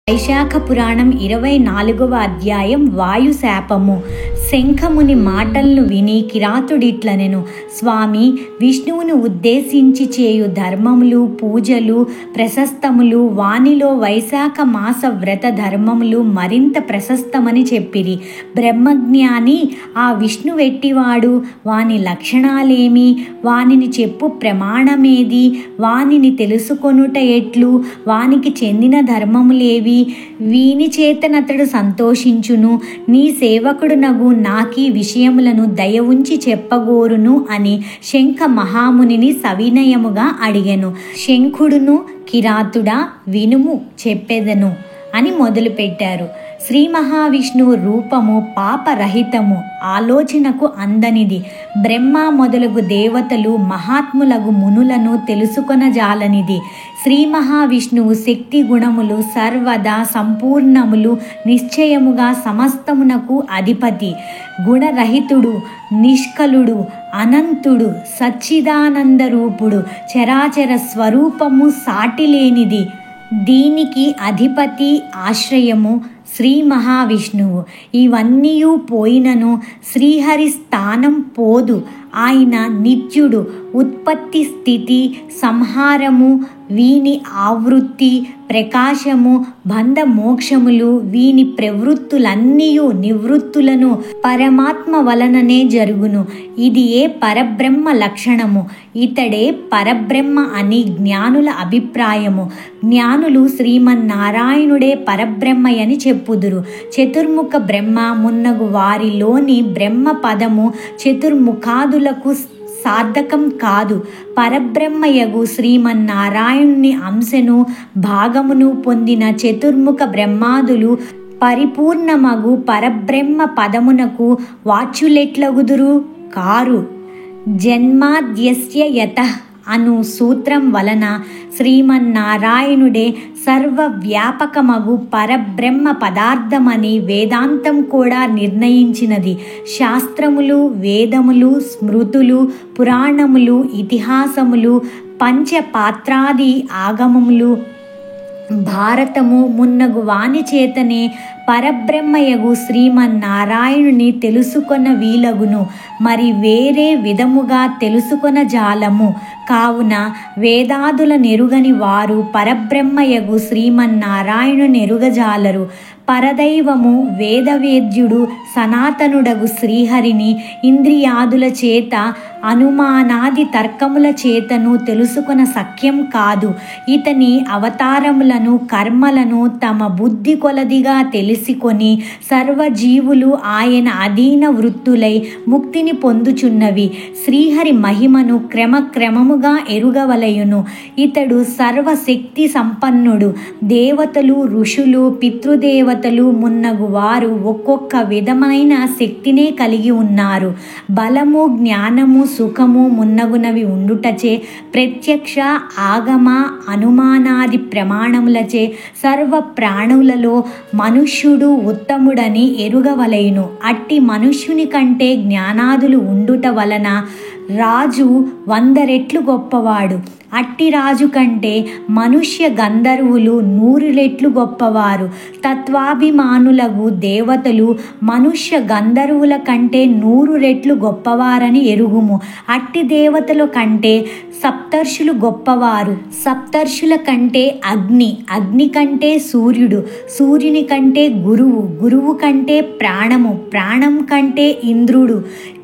వైశాఖ పురాణం 24వ అధ్యాయం వాయుశాపము. శంఖముని మాటలను విని కిరాతుడిట్లనెను, స్వామి, విష్ణువును ఉద్దేశించి చేయు ధర్మములు, పూజలు ప్రశస్తములు, వానిలో వైశాఖ మాస వ్రత ధర్మములు మరింత ప్రశస్తమని చెప్పిరి. బ్రహ్మజ్ఞాని ఆ విష్ణువెట్టివాడు, వాని లక్షణాలేమి, వానిని చెప్పు ప్రమాణమేది, వానిని తెలుసుకొనుట ఎట్లు, వానికి చెందిన ధర్మములేవి, వీని చేతనతడు సంతోషించును, నీ సేవకుడునగు నాకీ విషయములను దయ ఉంచి చెప్పగోరును అని శంఖ మహామునిని సవినయముగా అడిగెను. శంఖుడును, కిరాతుడా వినుము చెప్పెదను అని మొదలుపెట్టారు. శ్రీ మహావిష్ణువు రూపము పాపరహితము, ఆలోచనకు అందనిది. బ్రహ్మ మొదలగు దేవతలు మహాత్ములగు మునులను తెలుసుకొనజాలనిది. శ్రీ మహావిష్ణువు శక్తి గుణములు సర్వదా సంపూర్ణములు, నిశ్చయముగా సమస్తమునకు అధిపతి. గుణరహితుడు, నిష్కలుడు, అనంతుడు, సచ్చిదానందరూపుడు, చరాచర స్వరూపము సాటిలేనిది. దీనికి అధిపతి ఆశ్రయము శ్రీ మహావిష్ణువు. ఇవన్నీయు పోయినను శ్రీహరి స్థానం పోదు. ఆయన నిత్యుడు. ఉత్పత్తి, స్థితి, సంహారము వీని ఆవృత్తి, ప్రకాశము, బంధ మోక్షములు వీని ప్రవృత్తులన్నీయు నివృత్తులను పరమాత్మ వలననే జరుగును. ఇది ఏ పరబ్రహ్మ లక్షణము. ఇతడే పరబ్రహ్మ అని జ్ఞానుల అభిప్రాయము. జ్ఞానులు శ్రీమన్నారాయణుడే పరబ్రహ్మయని చెప్పుదురు. చతుర్ముఖ బ్రహ్మ మున్నగు వారిలోని బ్రహ్మ పదము చతుర్ముఖాదులకు సార్థకం కాదు. పరబ్రహ్మయగు శ్రీమన్నారాయణుని అంశను భాగమును పొందిన చతుర్ముఖ బ్రహ్మాదులు పరిపూర్ణమగు పరబ్రహ్మ పదమునకు వాచ్యులెట్లగుదురు కారు. జన్మాద్యస్య యతః అను సూత్రం వలన శ్రీమన్నారాయణుడే సర్వవ్యాపకమగు పరబ్రహ్మ పదార్థమని వేదాంతం కూడా నిర్ణయించినది. శాస్త్రములు, వేదములు, స్మృతులు, పురాణములు, ఇతిహాసములు, పంచపాత్రాది ఆగమములు, భారతము మున్నగు వాని చేతనే పరబ్రహ్మయగు శ్రీమన్నారాయణుని తెలుసుకొన వీలగును. మరి వేరే విధముగా తెలుసుకొన జాలము. కావున వేదాదుల నెరుగని వారు పరబ్రహ్మయగు శ్రీమన్నారాయణు నెరుగజాలరు. పరదైవము వేదవేద్యుడు సనాతనుడగు శ్రీహరిని ఇంద్రియాదుల చేత అనుమానాది తర్కముల చేతను తెలుసుకొన సఖ్యం కాదు. ఇతని అవతారములను కర్మలను తమ బుద్ధి కొలదిగా తెలిసికొని సర్వజీవులు ఆయన అధీన వృత్తులై ముక్తిని పొందుచున్నవి. శ్రీహరి మహిమను క్రమక్రమముగా ఎరుగవలయును. ఇతడు సర్వశక్తి సంపన్నుడు. దేవతలు, ఋషులు, పితృదేవతలు మున్నగు వారు ఒక్కొక్క విధమైన శక్తినే కలిగి ఉన్నారు. బలము, జ్ఞానము, సుఖము మున్నగునవి ఉండుటచే ప్రత్యక్ష, ఆగమ, అనుమానాది ప్రమాణములచే సర్వ ప్రాణులలో మనుష్యుడు ఉత్తముడని ఎరుగవలయును. అట్టి మనుష్యుని కంటే జ్ఞానాదులు ఉండుట వలన రాజు 100 రెట్లు గొప్పవాడు. అట్టి రాజు కంటే మనుష్య గంధర్వులు 100 రెట్లు గొప్పవారు. తత్వాభిమానులగు దేవతలు మనుష్య గంధర్వుల కంటే 100 రెట్లు గొప్పవారని ఎరుగుము. అట్టి దేవతల కంటే సప్తర్షులు గొప్పవారు. సప్తర్షుల కంటే అగ్ని, అగ్ని కంటే సూర్యుడు, సూర్యుని కంటే గురువు, గురువు కంటే ప్రాణము, ప్రాణం కంటే ఇంద్రుడు.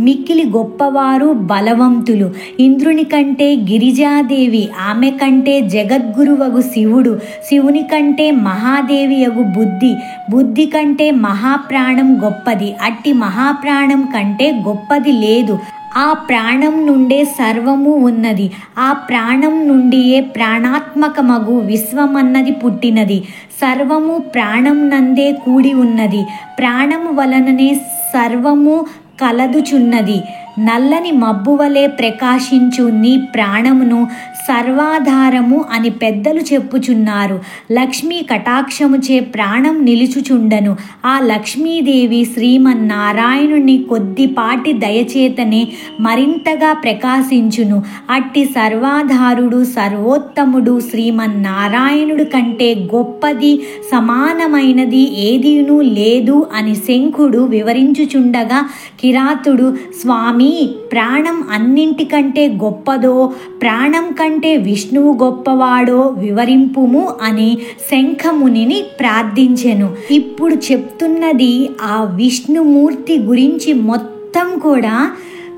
మిక్కిలి గొప్పవారు బలవంతులు. ఇంద్రుని కంటే గిరిజాదేవి, ఆమె కంటే జగద్గురువగు శివుడు, శివుని కంటే మహాదేవి యగు బుద్ధి, బుద్ధి కంటే మహాప్రాణం గొప్పది. అట్టి మహాప్రాణం కంటే గొప్పది లేదు. ఆ ప్రాణం నుండే సర్వము ఉన్నది. ఆ ప్రాణం నుండియే ప్రాణాత్మకమగు విశ్వమన్నది పుట్టినది. సర్వము ప్రాణం నందే కూడి ఉన్నది. ప్రాణము వలననే సర్వము కలదుచున్నది. నల్లని మబ్బువలే ప్రకాశించు నీ ప్రాణమును సర్వాధారము అని పెద్దలు చెప్పుచున్నారు. లక్ష్మీ కటాక్షముచే ప్రాణం నిలుచుచుండను. ఆ లక్ష్మీదేవి శ్రీమన్నారాయణుని కొద్దిపాటి దయచేతనే మరింతగా ప్రకాశించును. అట్టి సర్వాధారుడు సర్వోత్తముడు శ్రీమన్నారాయణుడు కంటే గొప్పది సమానమైనది ఏదీనూ లేదు అని శంఖుడు వివరించుచుండగా కిరాతుడు, స్వామి, ప్రాణం అన్నింటికంటే గొప్పదో, ప్రాణం కంటే విష్ణువు గొప్పవాడో వివరింపుము అని శంఖమునిని ప్రార్థించెను. ఇప్పుడు చెప్తున్నది ఆ విష్ణుమూర్తి గురించి మొత్తం కూడా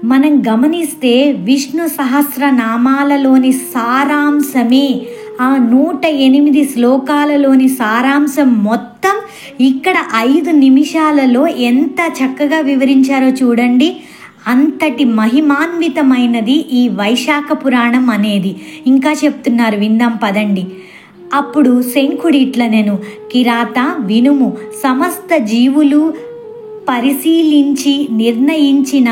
మనం గమనిస్తే విష్ణు సహస్రనామాలలోని సారాంశమే, ఆ 108 శ్లోకాలలోని సారాంశం మొత్తం ఇక్కడ 5 నిమిషాలలో ఎంత చక్కగా వివరించారో చూడండి. అంతటి మహిమాన్వితమైనది ఈ వైశాఖ పురాణం అనేది. ఇంకా చెప్తున్నారు, విందాం పదండి. అప్పుడు శంఖుడి ఇట్లనెను, కిరాత వినుము, సమస్త జీవులు పరిశీలించి నిర్ణయించిన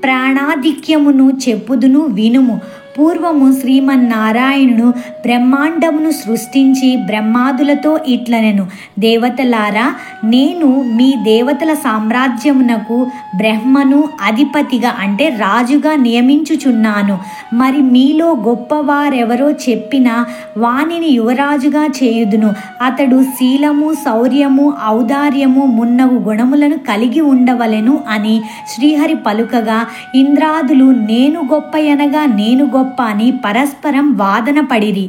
ప్రాణాధిక్యమును చెప్పుదును వినుము. పూర్వము శ్రీమన్నారాయణుడు బ్రహ్మాండమును సృష్టించి బ్రహ్మాదులతో ఇట్లనెను, దేవతలారా, నేను మీ దేవతల సామ్రాజ్యమునకు బ్రహ్మను అధిపతిగా అంటే రాజుగా నియమించుచున్నాను. మరి మీలో గొప్పవారెవరో చెప్పిన వానిని యువరాజుగా చేయుదును. అతడు శీలము, శౌర్యము, ఔదార్యము మున్నగు గుణములను కలిగి ఉండవలెను అని శ్రీహరి పలుకగా ఇంద్రాదులు నేను గొప్పయనగా నేను గొప్ప అని పరస్పరం వాదన పడిరి.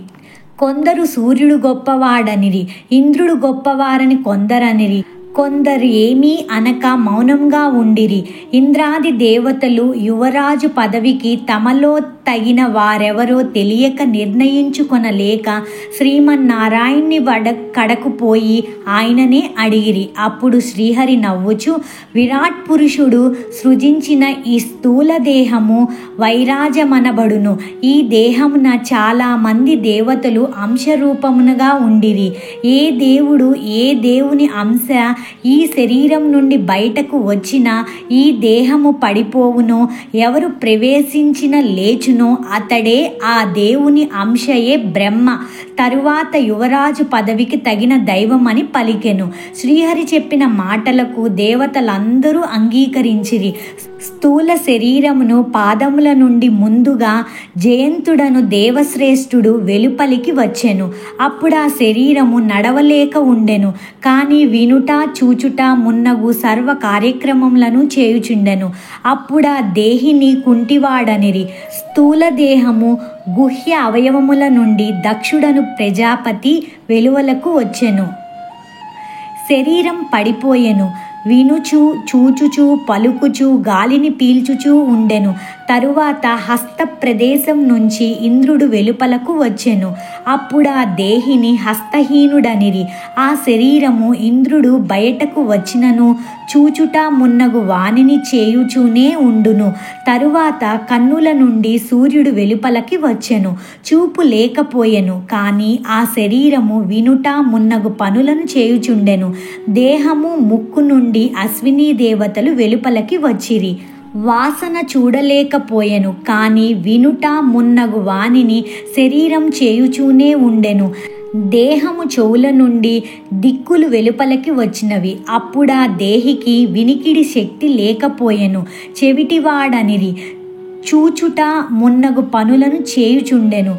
కొందరు సూర్యుడు గొప్పవాడనిరి, ఇంద్రుడు గొప్పవారని కొందరనిరి, కొందరు ఏమీ అనక మౌనంగా ఉండిరి. ఇంద్రాది దేవతలు యువరాజు పదవికి తమలో తగిన వారెవరో తెలియక నిర్ణయించుకొనలేక శ్రీమన్నారాయణ్ణి కడకు పోయి ఆయననే అడిగిరి. అప్పుడు శ్రీహరి నవ్వుచు, విరాట్ పురుషుడు సృజించిన ఈ స్థూల దేహము వైరాజమనబడును. ఈ దేహమున చాలా మంది దేవతలు అంశరూపమునగా ఉండిరి. ఏ దేవుడు ఏ దేవుని అంశ ఈ శరీరం నుండి బయటకు వచ్చినా ఈ దేహము పడిపోవునో, ఎవరు ప్రవేశించిన లేచునో అతడే ఆ దేవుని అంశయే బ్రహ్మ. తరువాత యువరాజు పదవికి తగిన దైవం అని పలికెను. శ్రీహరి చెప్పిన మాటలకు దేవతలందరూ అంగీకరించిరి. స్థూల శరీరమును పాదముల నుండి ముందుగా జయంతుడను దేవశ్రేష్ఠుడు వెలుపలికి వచ్చెను. అప్పుడు ఆ శరీరము నడవలేక ఉండెను, కానీ వినుట చూచుట మున్నగు సర్వ కార్యక్రమములను చేయుచుండెను. అప్పుడా దేహిని కుంటివాడనిరి. స్థూల దేహము గుహ్య అవయవముల నుండి దక్షుడను ప్రజాపతి వెలువలకు వచ్చెను. శరీరం పడిపోయెను. వినుచు చూచుచు పలుకుచు గాలిని పీల్చుచూ ఉండెను. తరువాత హస్త ప్రదేశం నుంచి ఇంద్రుడు వెలుపలకు వచ్చెను. అప్పుడు ఆ దేహిని హస్తహీనుడనిరి. ఆ శరీరము ఇంద్రుడు బయటకు వచ్చినను చూచుట మున్నగు వానిని చేయుచూనే ఉండును. తరువాత కన్నుల నుండి సూర్యుడు వెలుపలకి వచ్చెను. చూపు లేకపోయెను, కానీ ఆ శరీరము వినుట మున్నగు పనులను చేయుచుండెను. దేహము ముక్కు నుండి అశ్విని దేవతలు వెలుపలకి వచ్చిరి. వాసన చూడలేకపోయెను, కానీ వినుట మున్నగు వానిని శరీరం చేయుచూనే ఉండెను. దేహము చెవుల నుండి దిక్కులు వెలుపలకి వచ్చినవి. అప్పుడా దేహికి వినికిడి శక్తి లేకపోయెను. చెవిటివాడనిరి. చూచుట మున్నగు పనులను చేయుచుండెను.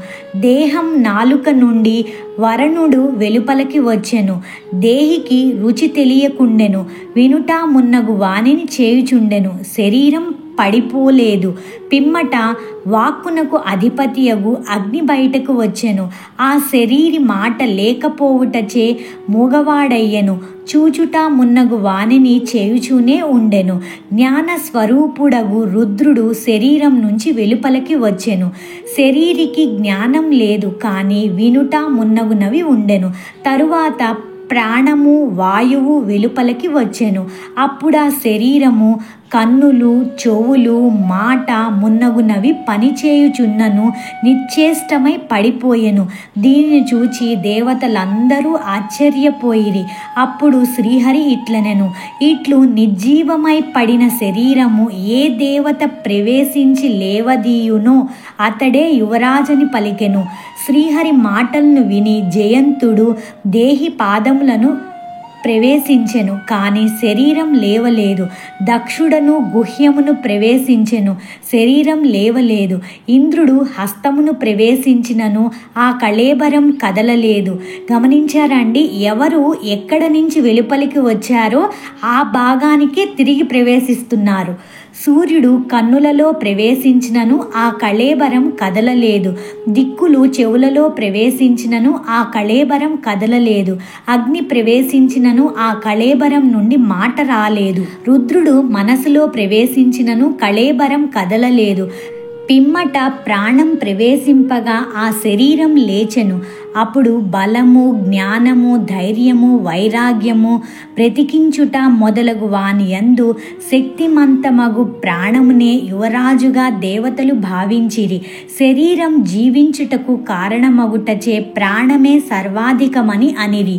దేహం నాలుక నుండి వరణుడు వెలుపలకి వచ్చెను. దేహికి రుచి తెలియకుండెను. వినుట మున్నగు వానిని చేయుచుండెను. శరీరం పడిపోలేదు. పిమ్మట వాక్కునకు అధిపతియగు అగ్ని బయటకు వచ్చెను. ఆ శరీరి మాట లేకపోవుటచే మూగవాడయ్యెను. చూచుట మున్నగు వానిని చేయుచూనే ఉండెను. జ్ఞాన స్వరూపుడగు రుద్రుడు శరీరం నుంచి వెలుపలకి వచ్చెను. శరీరికి జ్ఞానం లేదు, కానీ వినుట మున్నగునవి ఉండెను. తరువాత ప్రాణము వాయువు వెలుపలకి వచ్చెను. అప్పుడా శరీరము, కన్నులు, చెవులు, మాట మున్నగునవి పనిచేయుచున్నను నిశ్చేష్టమై పడిపోయెను. దీనిని చూచి దేవతలందరూ ఆశ్చర్యపోయిరి. అప్పుడు శ్రీహరి ఇట్లనెను, ఇట్లు నిర్జీవమై పడిన శరీరము ఏ దేవత ప్రవేశించి లేవదీయునో అతడే యువరాజని పలికెను. శ్రీహరి మాటలను విని జయంతుడు దేహి పాదములను ప్రవేశించెను, కానీ శరీరం లేవలేదు. దక్షుడను గుహ్యమును ప్రవేశించెను, శరీరం లేవలేదు. ఇంద్రుడు హస్తమును ప్రవేశించినను ఆ కళేబరం కదలలేదు. గమనించారండి, ఎవరు ఎక్కడ నుంచి వెలుపలికి వచ్చారో ఆ భాగానికే తిరిగి ప్రవేశిస్తున్నారు. సూర్యుడు కన్నులలో ప్రవేశించినను ఆ కళేబరం కదలలేదు. దిక్కులు చెవులలో ప్రవేశించినను ఆ కళేబరం కదలలేదు. అగ్ని ప్రవేశించినను ఆ కళేబరం నుండి మాట రాలేదు. రుద్రుడు మనసులో ప్రవేశించినను కళేబరం కదలలేదు. పిమ్మట ప్రాణం ప్రవేశింపగా ఆ శరీరం లేచెను. అప్పుడు బలము, జ్ఞానము, ధైర్యము, వైరాగ్యము, బ్రతికించుట మొదలగు వాని యందు శక్తిమంతమగు ప్రాణమునే యువరాజుగా దేవతలు భావించిరి. శరీరం జీవించుటకు కారణమగుటచే ప్రాణమే సర్వాధికమని అనిరి.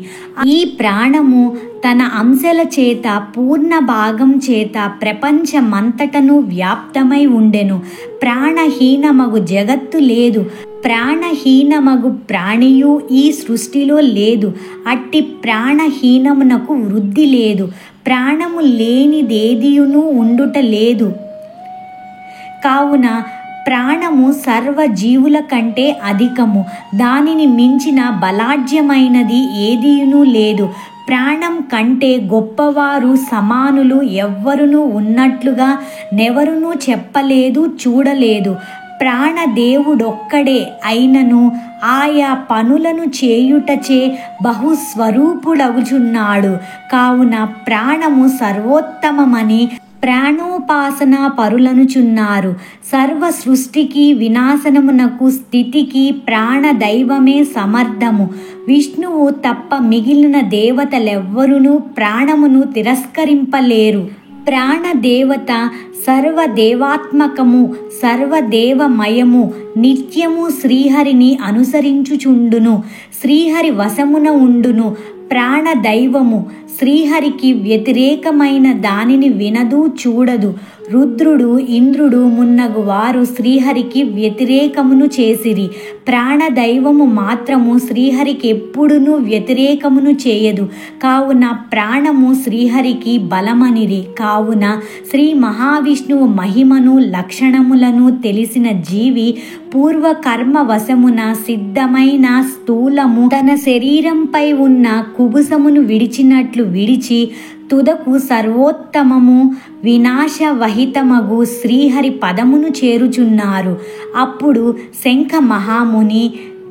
ఈ ప్రాణము తన అంశల చేత, పూర్ణ భాగం చేత ప్రపంచమంతటను వ్యాప్తమై ఉండెను. ప్రాణహీనమగు జగత్తు లేదు, ప్రాణహీనమగు ప్రాణియు ఈ సృష్టిలో లేదు. అట్టి ప్రాణహీనమునకు వృద్ధి లేదు. ప్రాణము లేనిదేదియును ఉండుట లేదు. కావున ప్రాణము సర్వజీవుల కంటే అధికము. దానిని మించిన బలాఢ్యమైనది ఏదియును లేదు. ప్రాణం కంటే గొప్పవారు, సమానులు ఎవ్వరునూ ఉన్నట్లుగా నెవరునూ చెప్పలేదు, చూడలేదు. ప్రాణదేవుడొక్కడే అయినను ఆయా పనులను చేయుటచే బహుస్వరూపుడగుచున్నాడు. కావున ప్రాణము సర్వోత్తమమని ప్రాణోపాసన పరులనుచున్నారు. సర్వ సృష్టికి, వినాశనమునకు, స్థితికి ప్రాణదైవమే సమర్థము. విష్ణువు తప్ప మిగిలిన దేవతలెవ్వరునూ ప్రాణమును తిరస్కరింపలేరు. ప్రాణదేవత సర్వదేవాత్మకము, సర్వదేవమయము, నిత్యము శ్రీహరిని అనుసరించుచుండును, శ్రీహరి వశమున ఉండును. ప్రాణదైవము శ్రీహరికి వ్యతిరేకమైన దానిని వినదు, చూడదు. రుద్రుడు, ఇంద్రుడు మున్నగు వారు శ్రీహరికి వ్యతిరేకమును చేసిరి. ప్రాణదైవము మాత్రము శ్రీహరికి ఎప్పుడునూ వ్యతిరేకమును చేయదు. కావున ప్రాణము శ్రీహరికి బలమనిరి. కావున శ్రీ మహావిష్ణువు మహిమను, లక్షణములను తెలిసిన జీవి పూర్వకర్మ వశమున సిద్ధమైన స్థూలము తన శరీరంపై ఉన్న కుబుసమును విడిచినట్లు విడిచి తుదకు సర్వోత్తమము, వినాశవహితమగు శ్రీహరి పదమును చేరుచున్నారు. అప్పుడు శంఖ మహాముని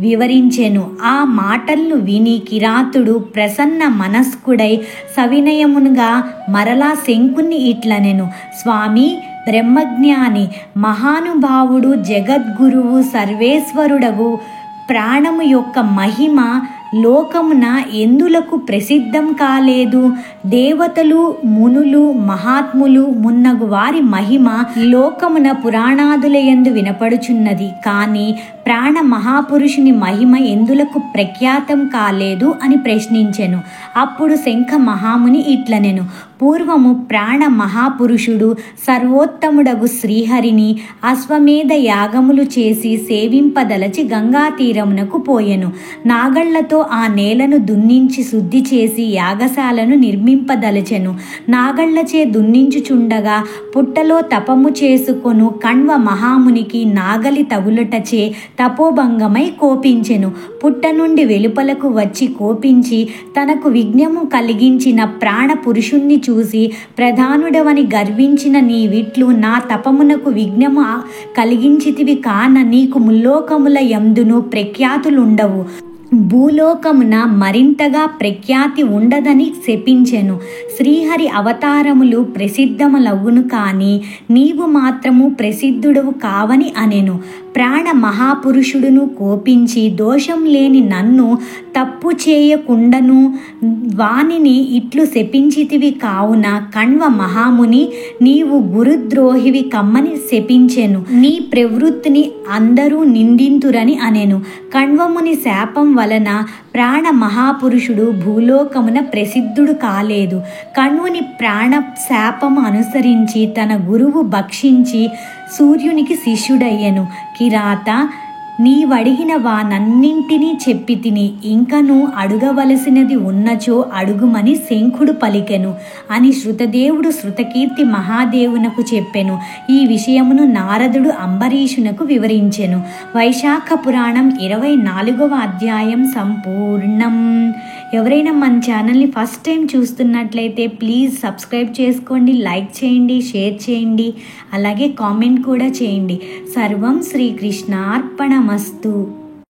వివరించెను. ఆ మాటలను విని కిరాతుడు ప్రసన్న మనస్కుడై సవినయముగా మరలా శంకుని ఇట్లనెను, స్వామి, బ్రహ్మజ్ఞాని, మహానుభావుడు, జగద్గురువు, సర్వేశ్వరుడగు ప్రాణము యొక్క మహిమ లోకమున ఎందులకు ప్రసిద్ధం కాలేదు? దేవతలు, మునులు, మహాత్ములు మున్నగు వారి మహిమ లోకమున పురాణాదులయందు వినపడుచున్నది. కానీ ప్రాణ మహాపురుషుని మహిమ ఎందులకు ప్రఖ్యాతం కాలేదు అని ప్రశ్నించెను. అప్పుడు శంఖ మహాముని ఇట్లనెను, పూర్వము ప్రాణ మహాపురుషుడు సర్వోత్తముడగు శ్రీహరిని అశ్వమేధ యాగములు చేసి సేవింపదలచి గంగా తీరమునకు పోయెను. నాగళ్లతో ఆ నేలను దున్నించి శుద్ధి చేసి యాగశాలను నిర్మింపదలచెను. నాగళ్లచే దున్నించుచుండగా పుట్టలో తపము చేసుకొను కణ్వ మహామునికి నాగలి తగులటచే తపోభంగమై కోపించెను. పుట్ట నుండి వెలుపలకు వచ్చి కోపించి తనకు విఘ్నము కలిగించిన ప్రాణ పురుషుణ్ణి చూసి, ప్రధానుడవని గర్వించిన నీవిట్లు నా తపమునకు విఘ్నము కలిగించితివి కాన నీకు ముల్లోకముల యందును ప్రఖ్యాతులుండవు. భూలోకమున మరింతగా ప్రఖ్యాతి ఉండదని శపించెను. శ్రీహరి అవతారములు ప్రసిద్ధములవును కానీ నీవు మాత్రము ప్రసిద్ధుడవు కావని అనెను. ప్రాణ మహాపురుషుడును కోపించి దోషం లేని నన్ను తప్పు చేయకుండను వానిని ఇట్లు శపించితివి కావున కణ్వ మహాముని నీవు గురుద్రోహివి కమ్మని శపించెను. నీ ప్రవృత్తిని అందరూ నిందింతురని అనెను. కణ్వముని శాపం వలన ప్రాణ మహాపురుషుడు భూలోకమున ప్రసిద్ధుడు కాలేదు. కణ్వుని ప్రాణ శాపము అనుసరించి తన గురువు భక్షించి సూర్యునికి శిష్యుడయ్యను. కిరాత, నీవడిగిన వానన్నింటినీ చెప్పి తిని ఇంకను అడుగవలసినది ఉన్నచో అడుగుమని శంఖుడు పలికెను అని శృతదేవుడు శృతకీర్తి మహాదేవునకు చెప్పెను. ఈ విషయమును నారదుడు అంబరీషునకు వివరించెను. వైశాఖ పురాణం 24వ అధ్యాయం సంపూర్ణం. ఎవరైనా మన ఛానల్ని ఫస్ట్ టైం చూస్తున్నట్లయితే ప్లీజ్ సబ్స్క్రైబ్ చేసుకోండి, లైక్ చేయండి, షేర్ చేయండి, అలాగే కామెంట్ కూడా చేయండి. సర్వం శ్రీకృష్ణార్పణమస్తు.